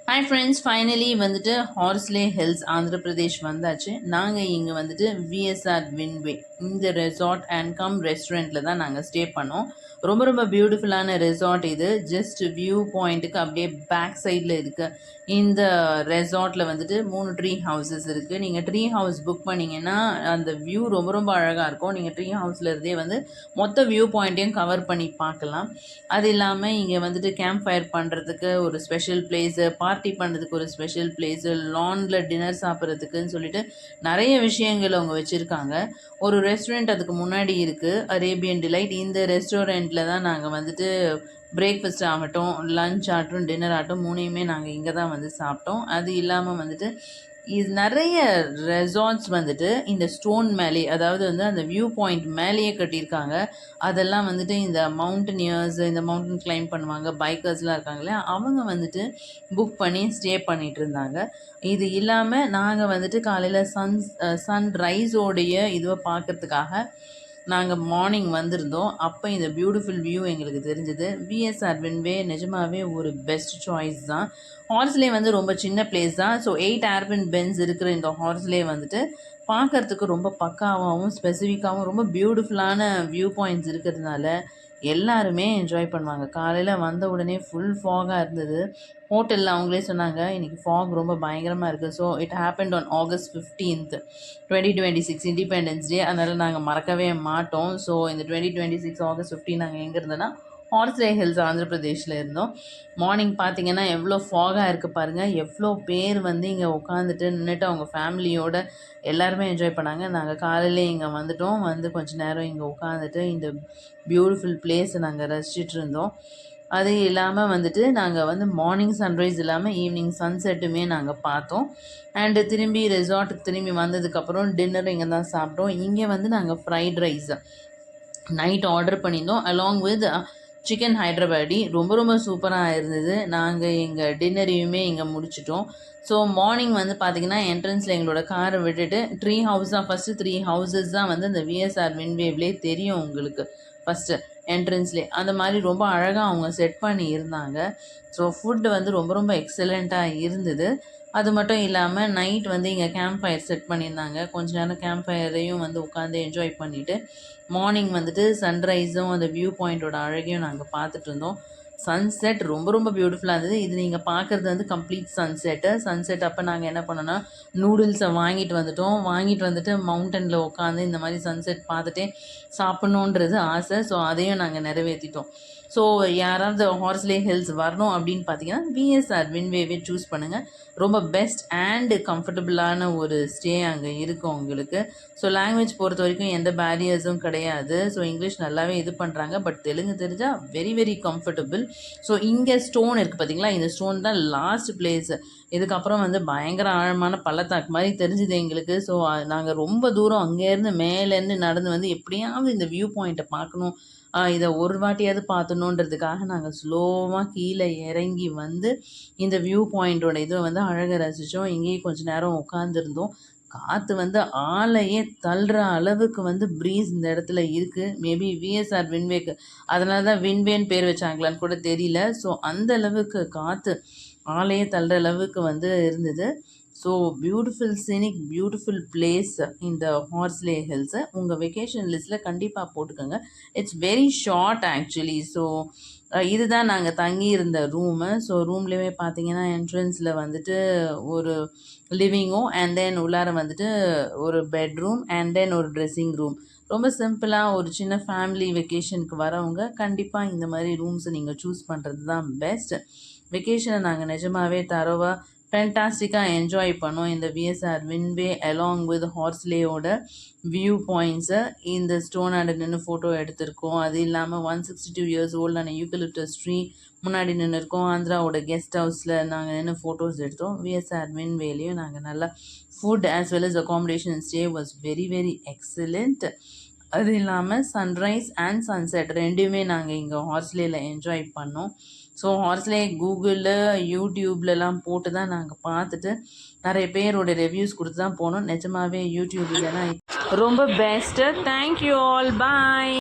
Hi friends, finally வந்துட்டு ஹார்ஸ்லே hills Andhra Pradesh வந்தாச்சு. நாங்கள் இங்கே வந்துட்டு விஎஸ்ஆர் வின்வே இந்த ரெசார்ட் அண்ட் கம் ரெஸ்டாரண்ட்டில் தான் நாங்கள் ஸ்டே பண்ணோம். ரொம்ப ரொம்ப பியூட்டிஃபுல்லான ரெசார்ட் இது. ஜஸ்ட் வியூ பாயிண்ட்டுக்கு அப்படியே பேக் சைடில் இருக்க இந்த ரெசார்ட்டில் வந்துட்டு 3 ட்ரீ ஹவுசஸ் இருக்குது. நீங்கள் ட்ரீ ஹவுஸ் புக் பண்ணிங்கன்னா அந்த வியூ ரொம்ப ரொம்ப அழகாக இருக்கும். நீங்கள் ட்ரீ ஹவுஸில் இருந்தே வந்து மொத்த வியூ பாயிண்ட்டையும் கவர் பண்ணி பார்க்கலாம். அது இல்லாமல் இங்கே வந்துட்டு கேம்ப் ஃபயர் பண்ணுறதுக்கு ஒரு ஸ்பெஷல் பிளேஸு, பார்ட்டி பண்ணுறதுக்கு ஒரு ஸ்பெஷல் பிளேஸு, லானில் டின்னர் சாப்பிட்றதுக்குன்னு சொல்லிட்டு நிறைய விஷயங்கள் அவங்க வச்சுருக்காங்க. ஒரு ரெஸ்டாரண்ட் அதுக்கு முன்னாடி இருக்குது, அரேபியன் டிலைட். இந்த ரெஸ்டாரண்ட்டில் தான் நாங்கள் வந்துட்டு பிரேக்ஃபாஸ்ட் ஆகட்டும், லஞ்ச் ஆகட்டும், டின்னர் ஆகட்டும், மூணையுமே நாங்கள் இங்கே தான் வந்து சாப்பிட்டோம். அது இல்லாமல் வந்துட்டு இது நிறைய ரெசார்ட்ஸ் வந்துட்டு இந்த ஸ்டோன் மேலே, அதாவது வந்து அந்த வியூ பாயிண்ட் மேலேயே கட்டியிருக்காங்க. அதெல்லாம் வந்துட்டு இந்த மவுண்டனியர்ஸ், இந்த மவுண்டன் கிளைம் பண்ணுவாங்க, பைக்கர்ஸ்லாம் இருக்காங்களே, அவங்க வந்துட்டு புக் பண்ணி ஸ்டே பண்ணிகிட்டு இருந்தாங்க. இது இல்லாமல் நாங்கள் வந்துட்டு காலையில் சன்ரைஸோடைய இதுவை பார்க்கறதுக்காக நாங்கள் மார்னிங் வந்திருந்தோம். அப்போ இந்த பியூட்டிஃபுல் வியூ எங்களுக்கு தெரிஞ்சுது. விஎஸ்ஆர் வின்வே நிஜமாகவே ஒரு பெஸ்ட் சாய்ஸ் தான். ஹார்ஸ்லே வந்து ரொம்ப சின்ன பிளேஸ் தான். ஸோ 8 ஏர்பின் பென்ஸ் இருக்கிற இந்த ஹார்ஸ்லே வந்துட்டு பார்க்குறதுக்கு ரொம்ப பக்காவாகவும் ஸ்பெசிஃபிக்காகவும் ரொம்ப பியூட்டிஃபுல்லான வியூ பாயிண்ட்ஸ் இருக்கிறதுனால எல்லாருமே என்ஜாய் பண்ணுவாங்க. காலையில் வந்த உடனே ஃபுல் ஃபாகாக இருந்தது. ஹோட்டலில் அவங்களே சொன்னாங்க இன்றைக்கி ஃபாக் ரொம்ப பயங்கரமாக இருக்குது. So it happened on August 15th 2026 independence day. அதனால் நாங்கள் மறக்கவே மாட்டோம். ஸோ இந்த 2026 August 15 நாங்கள் எங்கே இருந்தோன்னா ஹார்ஸ்லே ஹில்ஸ் ஆந்திர பிரதேஷில் இருந்தோம். மார்னிங் பார்த்தீங்கன்னா எவ்வளோ ஃபாகாக இருக்குது பாருங்கள். எவ்வளோ பேர் வந்து இங்கே உட்காந்துட்டு நின்றுட்டு அவங்க ஃபேமிலியோடு எல்லாருமே என்ஜாய் பண்ணாங்க. நாங்கள் காலையிலே இங்கே வந்துட்டோம். வந்து கொஞ்சம் நேரம் இங்கே உட்காந்துட்டு இந்த பியூட்டிஃபுல் பிளேஸை நாங்கள் ரசிச்சுட்டு இருந்தோம். அது இல்லாமல் வந்துட்டு நாங்கள் வந்து மார்னிங் சன்ரைஸ் இல்லாமல் ஈவினிங் சன்செட்டுமே நாங்கள் பார்த்தோம். அண்டு திரும்பி ரெசார்ட்டுக்கு திரும்பி வந்ததுக்கப்புறம் டின்னர் இங்கே தான் சாப்பிட்டோம். இங்கே வந்து நாங்கள் ஃப்ரைட் ரைஸ் நைட் ஆர்டர் பண்ணியிருந்தோம் அலாங் வித் சிக்கன் ஹைட்ராபாடி. ரொம்ப ரொம்ப சூப்பராக இருந்தது. நாங்கள் எங்கள் டின்னரையுமே இங்கே முடிச்சிட்டோம். ஸோ மார்னிங் வந்து பார்த்திங்கன்னா என்ட்ரன்ஸில் எங்களோட காரை விட்டுட்டு ட்ரீ ஹவுஸ் தான் ஃபஸ்ட்டு 3 ஹவுசஸ் தான் வந்து அந்த விஎஸ்ஆர் வின்வேவ்லேயே தெரியும் உங்களுக்கு. ஃபஸ்ட்டு என்ட்ரன்ஸ்லேயே அந்த மாதிரி ரொம்ப அழகாக அவங்க செட் பண்ணி இருந்தாங்க. ஸோ ஃபுட்டு வந்து ரொம்ப ரொம்ப எக்ஸலண்ட்டாக இருந்தது. அது மட்டும் இல்லாமல் நைட் வந்து இங்கே கேம்ப் ஃபயர் செட் பண்ணியிருந்தாங்க. கொஞ்ச நேரம் கேம்ப் ஃபயரையும் வந்து உட்காந்து என்ஜாய் பண்ணிவிட்டு மார்னிங் வந்துட்டு சன்ரைஸும் அந்த வியூ பாயிண்ட்டோட அழகையும் நாங்கள் பார்த்துட்டு இருந்தோம். சன்செட் ரொம்ப ரொம்ப பியூட்டிஃபுல்லாக இருந்தது. இது நீங்கள் பார்க்குறது வந்து கம்ப்ளீட் சன்செட்டு. சன்செட் அப்போ நாங்கள் என்ன பண்ணோன்னா நூடுல்ஸை வாங்கிட்டு வந்துட்டோம். வாங்கிட்டு வந்துட்டு மவுண்டனில் உட்காந்து இந்த மாதிரி சன்செட் பார்த்துட்டே சாப்பிட்ணுன்றது ஆசை. ஸோ அதையும் நாங்கள் நிறைவேற்றிட்டோம். ஸோ யாராவது ஹார்ஸ்லே ஹில்ஸ் வரணும் அப்படின்னு பார்த்தீங்கன்னா விஎஸ்ஆர் வின்வேவே சூஸ் பண்ணுங்கள். ரொம்ப பெஸ்ட் அண்டு கம்ஃபர்டபுளான ஒரு ஸ்டே அங்கே இருக்கும் உங்களுக்கு. ஸோ லாங்குவேஜ் பொறுத்த வரைக்கும் எந்த பேரியர்ஸும் கிடையாது. ஸோ இங்கிலீஷ் நல்லாவே இது பண்ணுறாங்க. பட் தெலுங்கு தெரிஞ்சால் வெரி வெரி கம்ஃபர்டபுள். ஸோ இங்கே ஸ்டோன் இருக்குது பார்த்தீங்களா, இந்த ஸ்டோன் தான் லாஸ்ட் பிளேஸு. இதுக்கப்புறம் வந்து பயங்கர ஆழமான பள்ளத்தாக்கு மாதிரி தெரிஞ்சுது எங்களுக்கு. ஸோ நாங்கள் ரொம்ப தூரம் அங்கேருந்து மேலேருந்து நடந்து வந்து எப்படியாவது இந்த வியூ பாயிண்ட்டை பார்க்கணும், இதை ஒரு வாட்டியாவது பார்த்துணுன்றதுக்காக நாங்கள் ஸ்லோவாக கீழே இறங்கி வந்து இந்த வியூ பாயிண்ட்டோட இதை வந்து அழகாக ரசித்தோம். இங்கேயே கொஞ்சம் நேரம் உட்காந்துருந்தோம். காற்று வந்து ஆளையே தள்ளுற அளவுக்கு வந்து ப்ரீஸ் இந்த இடத்துல இருக்குது. மேபி விஎஸ்ஆர் வின்வேக்கு அதனால தான் வின்வேன்னு பேர் வச்சாங்களான்னு கூட தெரியல. ஸோ அந்த அளவுக்கு காற்று ஆளையே தள்ளுற அளவுக்கு வந்து இருந்தது. So beautiful scenic beautiful place இந்த ஹார்ஸ்லே ஹில்ஸை உங்கள் வெக்கேஷன் லிஸ்ட்டில் கண்டிப்பாக போட்டுக்கோங்க. It's very short actually. So இதுதான் நாங்கள் தங்கியிருந்த ரூமு. ஸோ ரூம்லேயே பார்த்தீங்கன்னா என்ட்ரன்ஸில் வந்துட்டு ஒரு லிவிங்கும் அண்ட் தென் உள்ளார வந்துட்டு ஒரு பெட்ரூம் அண்ட் தென் ஒரு ட்ரெஸ்ஸிங் ரூம். ரொம்ப சிம்பிளாக ஒரு சின்ன ஃபேமிலி வெக்கேஷனுக்கு வரவங்க கண்டிப்பாக இந்த மாதிரி ரூம்ஸை நீங்கள் சூஸ் பண்ணுறது தான் பெஸ்ட். வெக்கேஷனை நாங்கள் நிஜமாகவே தரோவாக ஃபேண்டாஸ்டிக்காக என்ஜாய் பண்ணோம். இந்த விஎஸ்ஆர் வின்வே அலாங் வித் ஹார்ஸ்லேயோட வியூ பாயிண்ட்ஸை இந்த ஸ்டோன் ஆண்டு நின்று ஃபோட்டோ எடுத்திருக்கோம். அது இல்லாமல் 162 இயர்ஸ் ஓல்டான யூக்கலிப்டஸ் ட்ரீ முன்னாடி நின்று இருக்கோம். ஆந்திராவோட கெஸ்ட் ஹவுஸில் நாங்கள் நின்று ஃபோட்டோஸ் எடுத்தோம். விஎஸ்ஆர் வின்வேலையும் நாங்கள் நல்லா food as well as accommodation stay was very very excellent. அது இல்லாமல் சன்ரைஸ் அண்ட் சன்செட் ரெண்டுமே நாங்கள் இங்கே ஹார்ஸ்லேயில் என்ஜாய் பண்ணோம். ஸோ ஹார்ஸ்லே கூகுளில் யூடியூப்லலாம் போட்டு தான் நாங்கள் பார்த்துட்டு நிறைய பேரோட ரிவ்யூஸ் கொடுத்து தான் போனோம். நிஜமாகவே யூடியூப்லலாம் ரொம்ப பெஸ்ட்டு. தேங்க்யூ ஆல், பாய்.